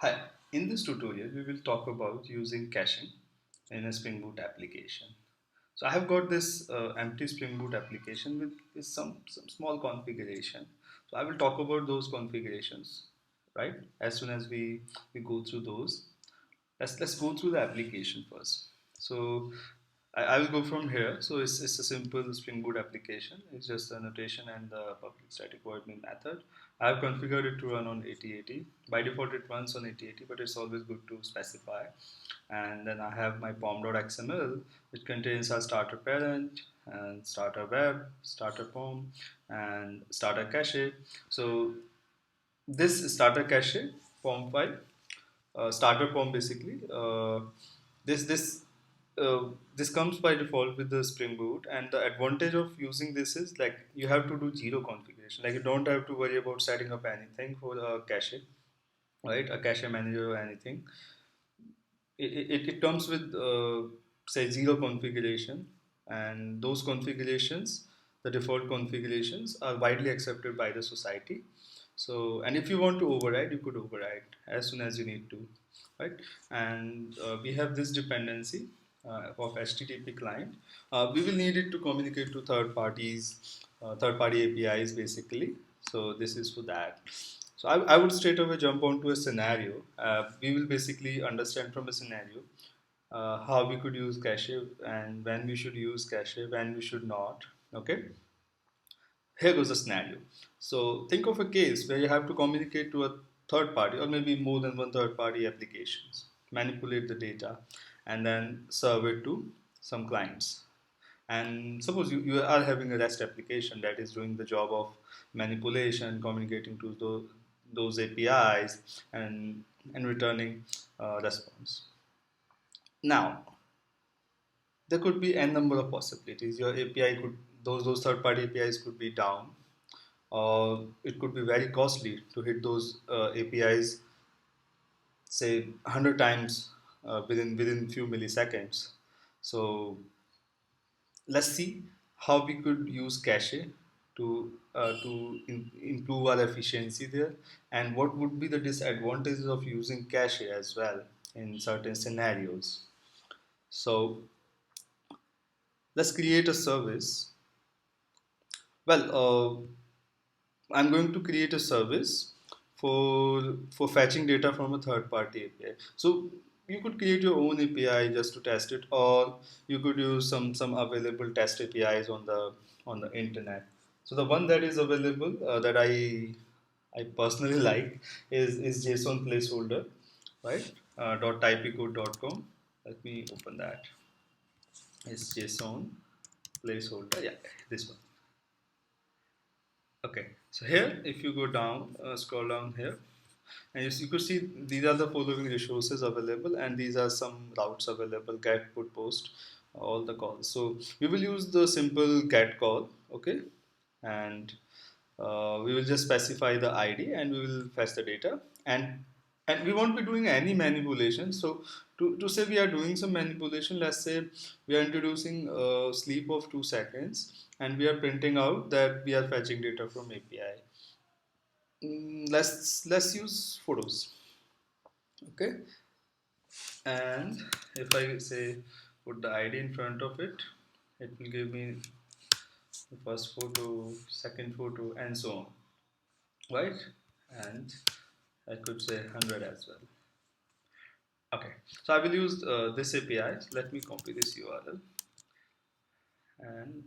Hi, in this tutorial we will talk about using caching in a Spring Boot application. So I have got this empty Spring Boot application with some small configuration. So I will talk about those configurations, right? As soon as we go through those. Let's go through the application first. So I will go from here. So it's a simple Spring Boot application. It's just a notation and the public static void main method. I have configured it to run on 8080. By default, it runs on 8080, but it's always good to specify. And then I have my pom.xml, which contains our starter parent and starter web, starter pom, and starter cache. So this starter cache pom file starter pom basically. This this this comes by default with the Spring Boot, and the advantage of using this is like you have to do zero configuration. Like you don't have to worry about setting up anything for a cache, right? A cache manager or anything. It comes with say zero configuration, and those configurations, the default configurations, are widely accepted by the society. So, and if you want to override, you could override as soon as you need to, right? And we have this dependency of HTTP client. We will need it to communicate to third parties, third party APIs basically. So this is for that. So I would straight away jump onto a scenario. We will basically understand from a scenario how we could use cache and when we should use cache, when we should not. Okay, here goes the scenario. So think of a case where you have to communicate to a third party or maybe more than one third party applications, manipulate the data, and then serve it to some clients. And suppose you are having a REST application that is doing the job of manipulation, communicating to those APIs, and returning response. Now, there could be n number of possibilities. Your API could those third party APIs could be down, or it could be very costly to hit those APIs, say 100 times within few milliseconds. So let's see how we could use cache to improve our efficiency there, and what would be the disadvantages of using cache as well in certain scenarios. So let's create a service. Well, I'm going to create a service for fetching data from a third party API. So you could create your own API just to test it, or you could use some available test APIs on the internet. So the one that is available that I personally like is JSON placeholder, right? .typicode.com. Let me open that. It's JSON placeholder. Yeah, this one. Okay, so here if you go down, scroll down here, and you could see these are the following resources available, and these are some routes available: get, put, post, all the calls. So we will use the simple get call, okay, and we will just specify the ID and we will fetch the data, and we won't be doing any manipulation. So to say we are doing some manipulation, let's say we are introducing a sleep of 2 seconds and we are printing out that we are fetching data from API. Let's use photos, okay, and if I say put the ID in front of it, it will give me the first photo, second photo, and so on, right? And I could say 100 as well. Okay, so I will use this API. Let me copy this URL, and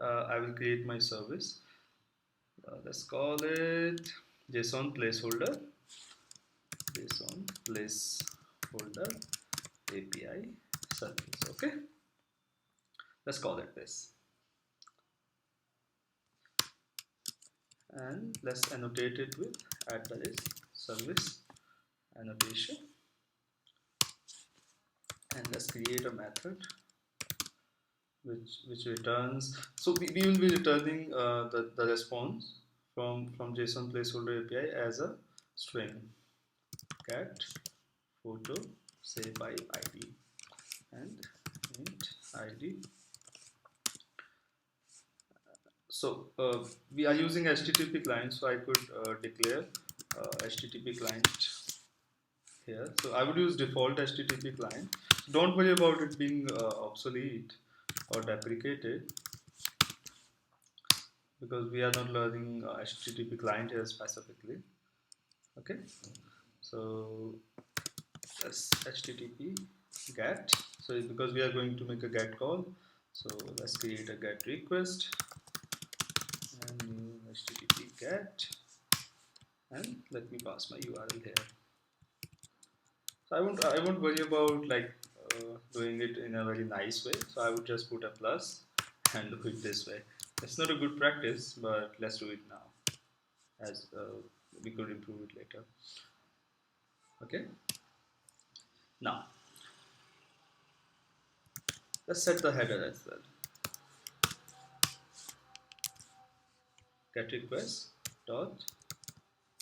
I will create my service. Let's call it JSON placeholder. JSON placeholder API service. Okay, let's call it this, and let's annotate it with @service annotation, and let's create a method which returns. So we will be returning the response from JSON placeholder API as a string: get photo say by ID and int ID. So we are using HTTP client, so I could declare HTTP client here. So I would use default HTTP client. Don't worry about it being obsolete or deprecated, because we are not learning HTTP client here specifically. Okay, so that's HTTP get. So because we are going to make a get call, so let's create a get request and new HTTP get, and let me pass my URL here. So I won't worry about like doing it in a very nice way. So I would just put a plus and do it this way. It's not a good practice, but let's do it now, as we could improve it later. Okay. Now let's set the header as well. Get request dot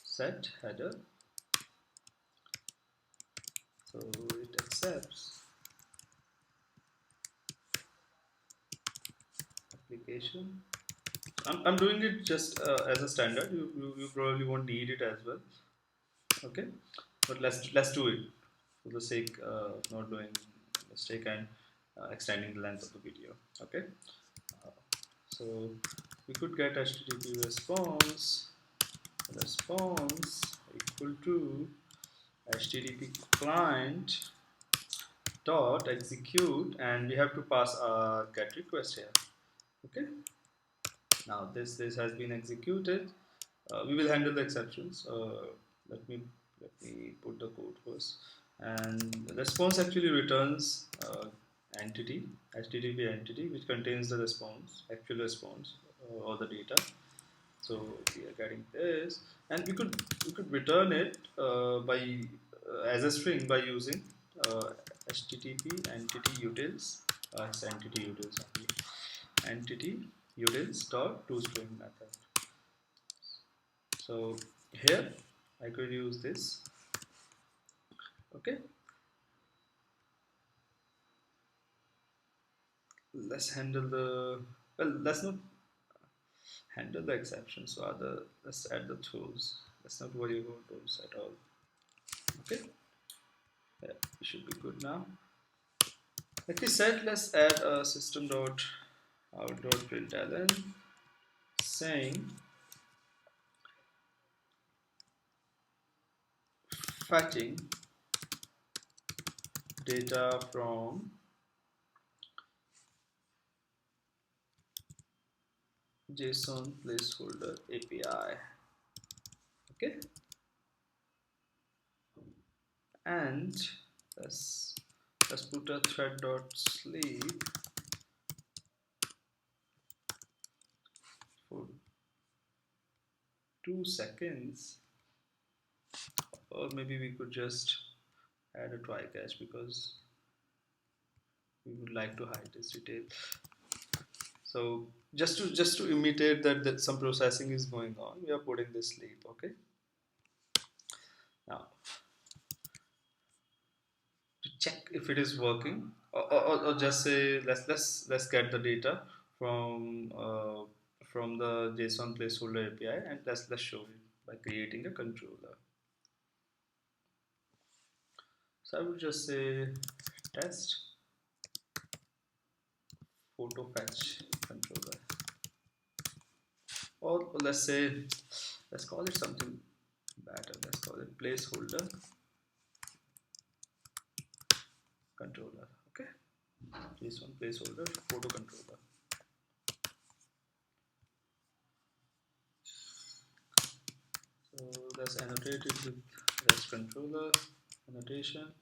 set header. So it accepts application. I'm doing it just as a standard. You probably won't need it as well. Okay, but let's do it for the sake of not doing mistake and extending the length of the video. Okay, uh, so we could get HTTP response equal to HTTP client dot execute, and we have to pass a get request here. Okay, now this has been executed. We will handle the exceptions. Let me put the code first. And the response actually returns entity, HTTP entity, which contains the response, actual response, or the data. So we are getting this, and we could return it by as a string by using HTTP entity utils. It's entity utils only. Entity utils dot toString method. So here I could use this. Okay, let's handle the, well, let's not handle the exceptions, rather let's add the tools. Let's not worry about those at all. Okay, yeah, we should be good now. Like we said, let's add a system.out.println saying fetching data from JSON placeholder API. Okay, and let's put a thread.sleep for 2 seconds, or maybe we could just add a try catch because we would like to hide this detail. So just to imitate that some processing is going on, we are putting this sleep. Okay, now to check if it is working, or just say let's get the data from the JSON placeholder API, and let's show it by creating a controller. So I would just say test photo fetch controller, or let's call it something better. Let's call it placeholder controller. Okay, JSON placeholder photo controller. So that's annotated with REST controller annotation.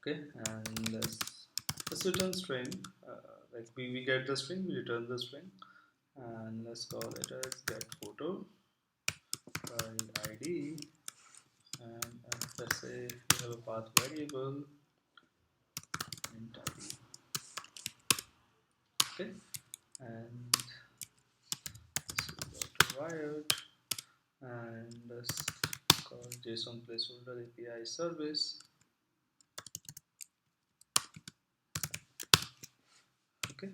Okay, and let's return string. Like we get the string, we return the string, and let's call it as get photo by ID, and let's say we have a path variable int ID. Okay, and let's go to wired, and let's call JSON placeholder API service. Okay,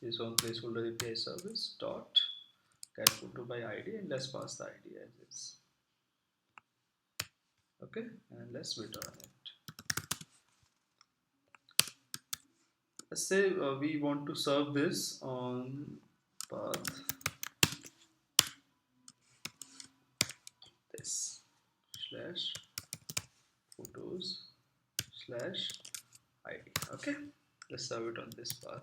JSON placeholder API service dot get photo by ID, and let's pass the ID as is. Okay, and let's return it. Let's say we want to serve this on path this slash photos slash ID. Okay, let's serve it on this path.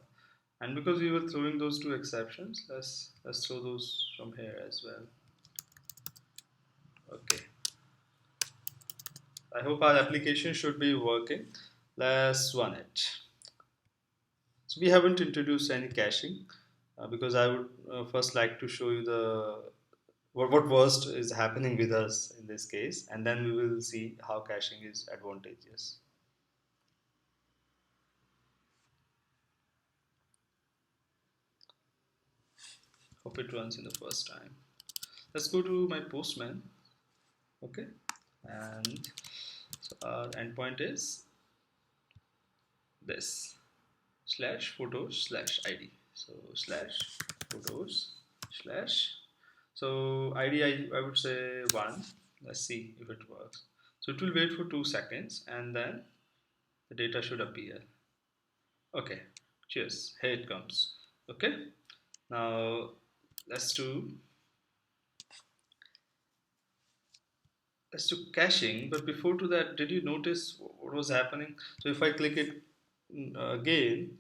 And because we were throwing those two exceptions, let's throw those from here as well. Okay, I hope our application should be working. Let's run it. So we haven't introduced any caching because I would first like to show you the what worst is happening with us in this case, and then we will see how caching is advantageous. Hope it runs in the first time. Let's go to my postman. Okay, and so our endpoint is this slash photos slash id. So slash photos slash, so id I would say 1. Let's see if it works. So it will wait for 2 seconds and then the data should appear. Okay, cheers, here it comes. Okay, now let's do caching, but before to that, did you notice what was happening? So if I click it again,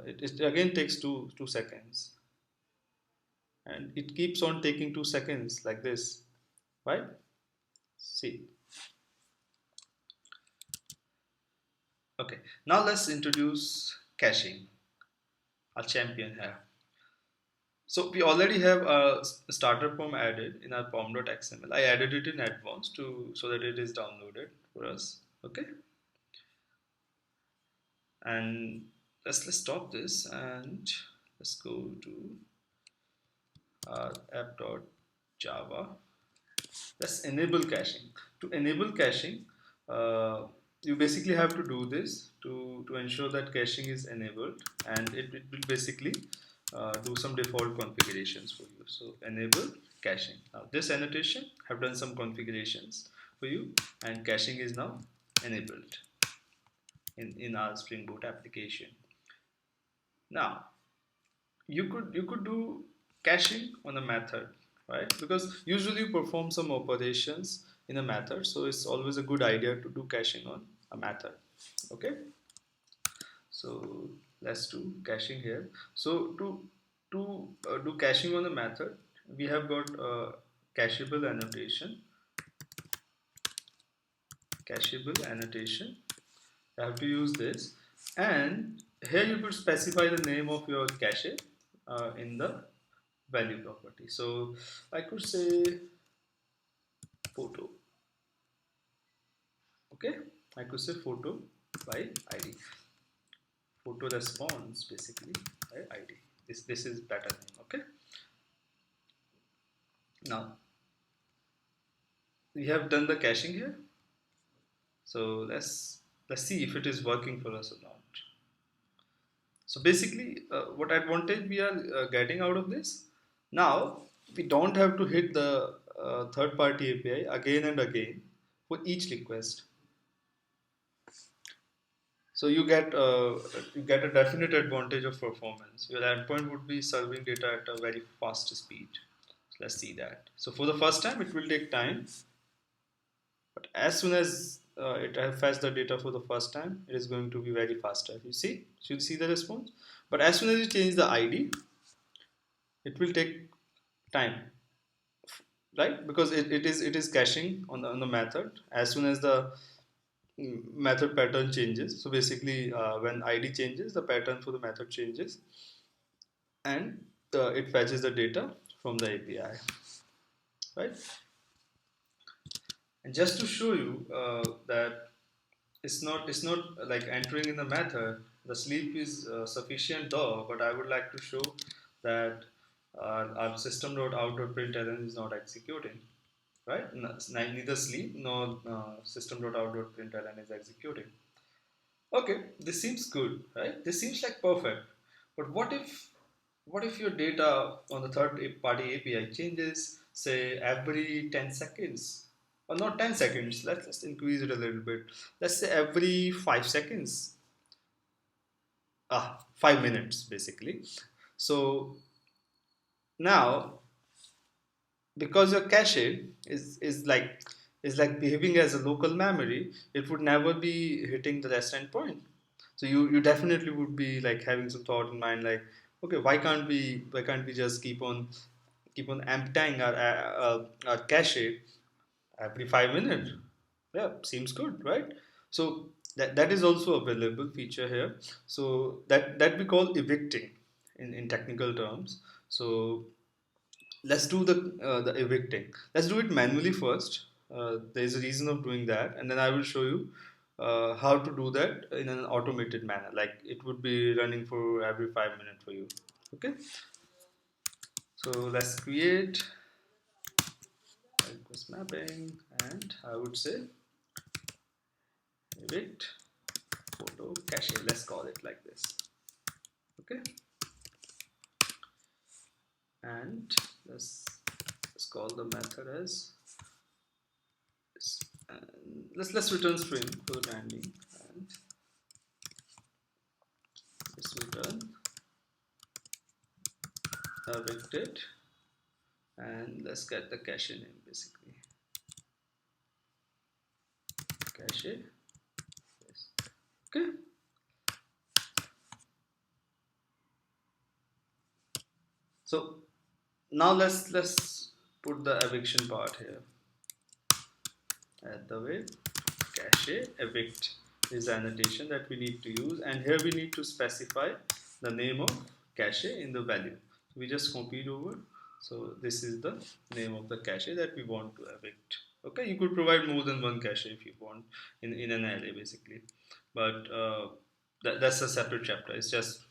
it again takes two seconds, and it keeps on taking 2 seconds like this, right? See. Okay, now let's introduce caching, our champion here. So we already have a starter form added in our pom.xml. I added it in advance to so that it is downloaded for us. Okay, and let's stop this and let's go to our app.java. Let's enable caching. To enable caching, you basically have to do this to ensure that caching is enabled, and it will basically do some default configurations for you. So enable caching. Now this annotation have done some configurations for you, and caching is now enabled in our Spring Boot application. Now you could do caching on a method, right? Because usually you perform some operations in a method, so it's always a good idea to do caching on a method. Okay, so let's do caching here. So to do caching on a method, we have got cacheable annotation. Cacheable annotation. I have to use this, and here you could specify the name of your cache in the value property. So I could say photo. Okay, I could say photo by id. Photo response basically by id. This is better name. Okay. Now we have done the caching here. So let's see if it is working for us or not. So basically, what advantage we are getting out of this? Now we don't have to hit the third-party API again and again for each request. So you get a definite advantage of performance. Your endpoint would be serving data at a very fast speed. So let's see that. So for the first time, it will take time, but as soon as it has fetched the data for the first time, it is going to be very faster. You see, you see the response. But as soon as you change the ID, it will take time, right? Because it is caching on the method as soon as the method pattern changes. So basically, when ID changes, the pattern for the method changes, and it fetches the data from the API, right? And just to show you that it's not like entering in the method, the sleep is sufficient though, but I would like to show that our system.out.println is not executing, right? Neither sleep nor system.out.println is executing. Okay, this seems good, right? This seems like perfect. But what if your data on the third party API changes, say every 10 seconds? Or not 10 seconds, let's just increase it a little bit. Let's say every 5 seconds. 5 minutes basically. So now, because your cache is like behaving as a local memory, it would never be hitting the rest endpoint. So you definitely would be like having some thought in mind, like, okay, why can't we just keep on emptying our cache every 5 minutes? Yeah, seems good, right? So that is also available feature here. So that we call evicting in technical terms. So let's do the evicting. Let's do it manually first. There is a reason of doing that, and then I will show you how to do that in an automated manner. Like it would be running for every 5 minutes for you. Okay. So let's create request mapping, and I would say evict photo cache. Let's call it like this. Okay. And let's call the method as this. And let's return string for the time being, and let's return evicted, and let's get the cache name basically. Cache. Yes. Okay. So now let's put the eviction part here. At the way, cache evict is the annotation that we need to use, and here we need to specify the name of cache in the value. So we just copy it over. So this is the name of the cache that we want to evict. Okay, you could provide more than one cache if you want in an array basically, but that's a separate chapter. It's just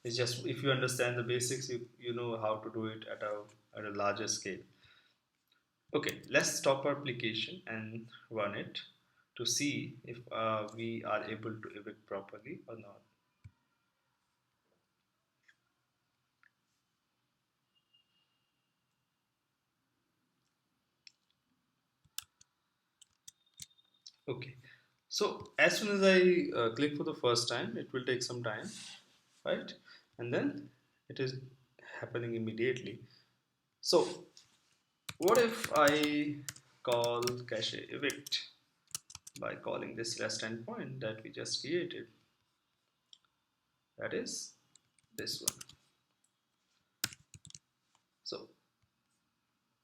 if you understand the basics, you know how to do it at a larger scale. Okay, let's stop our application and run it to see if we are able to evict properly or not. Okay, so as soon as I click for the first time, it will take some time, right? And then it is happening immediately. So what if I call cache evict by calling this rest endpoint that we just created? That is this one. So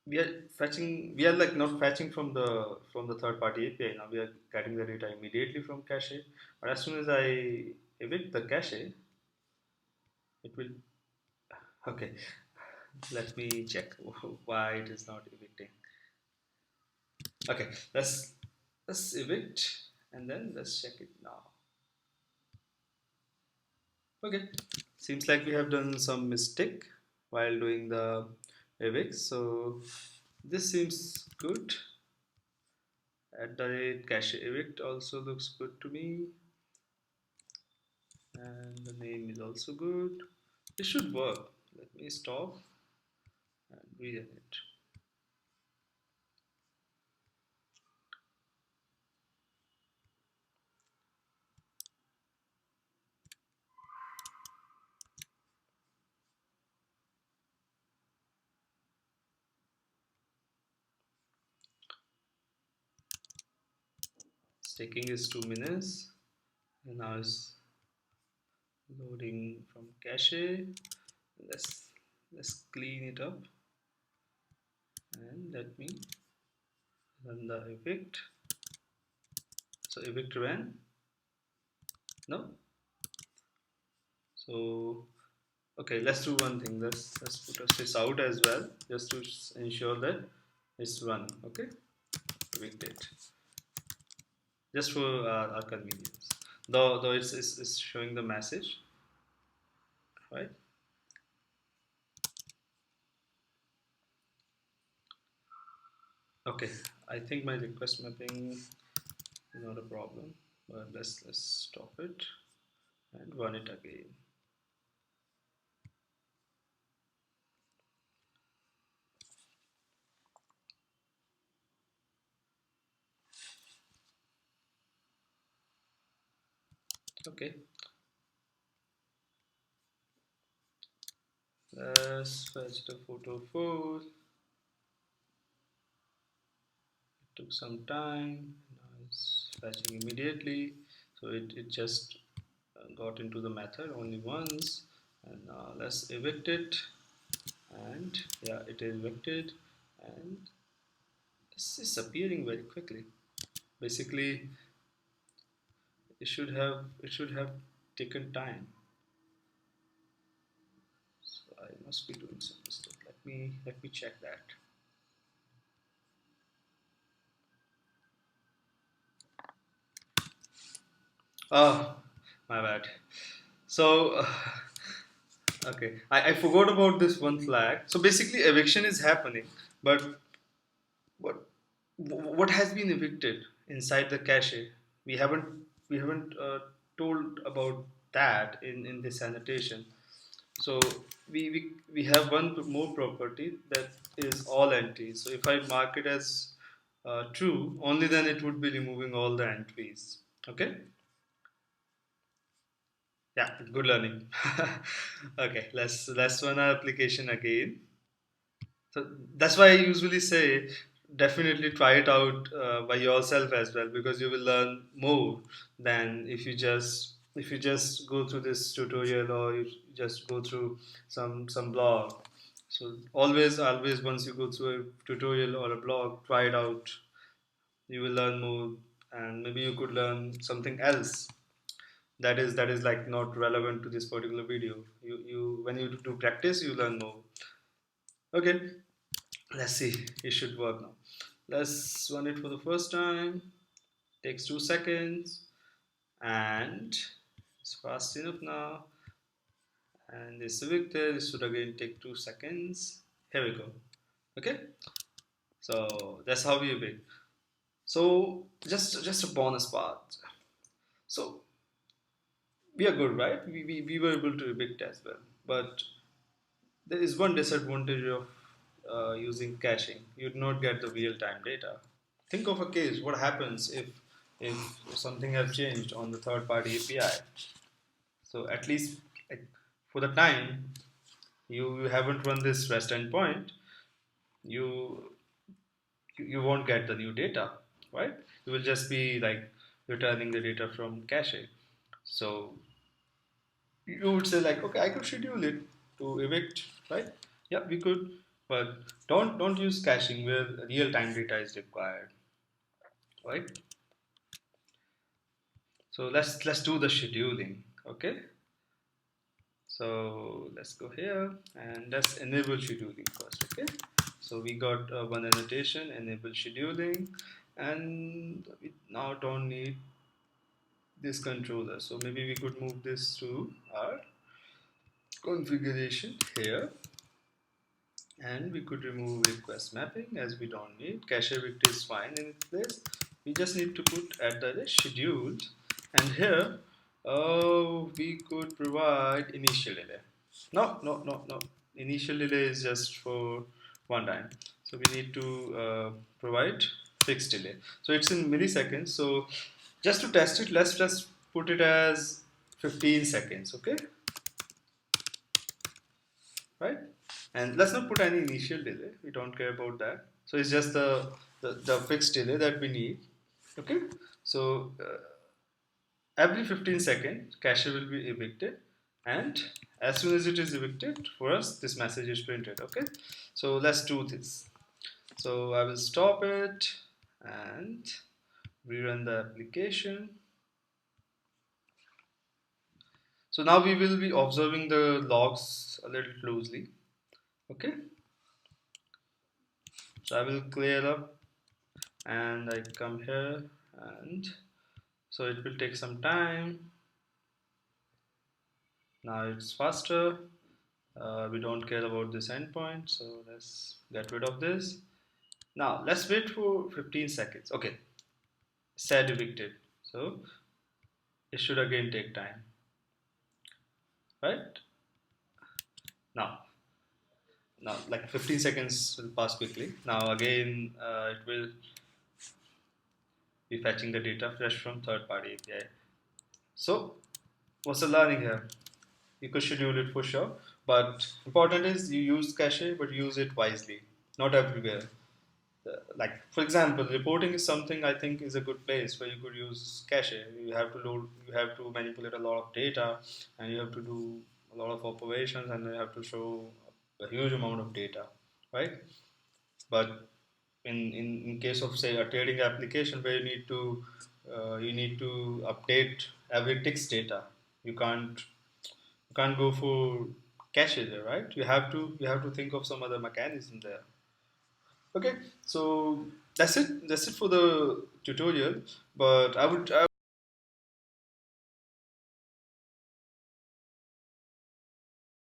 we are like not fetching from the third party API. Now we are getting the data immediately from cache. But as soon as I evict the cache, it will. Okay, let me check why it is not evicting. Okay, let's evict, and then let's check it now. Okay, seems like we have done some mistake while doing the evict. So this seems good. At the rate cache evict also looks good to me, and the name is also good. It should work. Let me stop and rerun it. It's taking is 2 minutes, and now it's loading from cache. Let's clean it up, and let me run the evict. So evict ran. No. So okay, let's do one thing. Let's put a sys out as well, just to ensure that it's run. Okay, evict it, just for our convenience. Though it's showing the message, right? Okay, I think my request mapping is not a problem, but let's stop it and run it again. Okay, let's fetch the photo 4. Took some time. Now it's fetching immediately. So it just got into the method only once. And now let's evict it. And yeah, it is evicted. And this is appearing very quickly. Basically, it should have taken time. So I must be doing some mistake. Let me check that. Oh, my bad. So, okay, I forgot about this one flag. So basically, eviction is happening, but what what has been evicted inside the cache? We haven't told about that in this annotation. So we have one more property that is all entries. So if I mark it as true, only then it would be removing all the entries. Okay. Yeah, good learning. Okay, let's run our application again. So that's why I usually say definitely try it out by yourself as well, because you will learn more than if you just go through this tutorial or you just go through some blog. So always once you go through a tutorial or a blog, try it out. You will learn more, and maybe you could learn something else that is like not relevant to this particular video. You when you do practice, you learn more. Okay, let's see. It should work now. Let's run it for the first time. Takes 2 seconds, and it's fast enough now. And this Victor, this should again take 2 seconds. Here we go. Okay, so that's how we evict. So just a bonus part. So we are good, right? We were able to evict as well, but there is one disadvantage of using caching. You do not get the real-time data. Think of a case. What happens if something has changed on the third-party API? So at least like, for the time you haven't run this REST endpoint, you you won't get the new data, right? You will just be like returning the data from cache. So you would say like, okay, I could schedule it to evict, right? Yeah, we could, but don't use caching where real time data is required, right? So let's do the scheduling, okay? So let's go here and let's enable scheduling first, okay? So we got one annotation, enable scheduling, and we now don't need this controller. So maybe we could move this to our configuration here, and we could remove request mapping as we don't need. Cache evict is fine in its place. We just need to put at the scheduled, and here we could provide initial delay. No. Initial delay is just for one time. So we need to provide fixed delay. So it's in milliseconds. So just to test it, let's just put it as 15 seconds. Okay, right? And let's not put any initial delay. We don't care about that. So it's just the fixed delay that we need. Okay. So every 15 seconds, cache will be evicted, and as soon as it is evicted, for us this message is printed. Okay. So let's do this. So I will stop it and rerun the application. So now we will be observing the logs a little closely. Okay. So I will clear up and I come here, and so it will take some time. Now it's faster. We don't care about this endpoint, so let's get rid of this. Now let's wait for 15 seconds. Okay, said evicted. So it should again take time, right? Now, now like 15 seconds will pass quickly. Now again, it will be fetching the data fresh from third-party API. So What's the learning here? You could schedule it for sure, but important is you use cache, but use it wisely, not everywhere. Like for example, reporting is something I think is a good place where you could use cache. You have to load, you have to manipulate a lot of data, and you have to do a lot of operations, and you have to show a huge amount of data, right? But in case of say a trading application where you need to update every text data, you can't go for cache there, right? You have to think of some other mechanism there. Okay, so that's it. That's it for the tutorial. But I would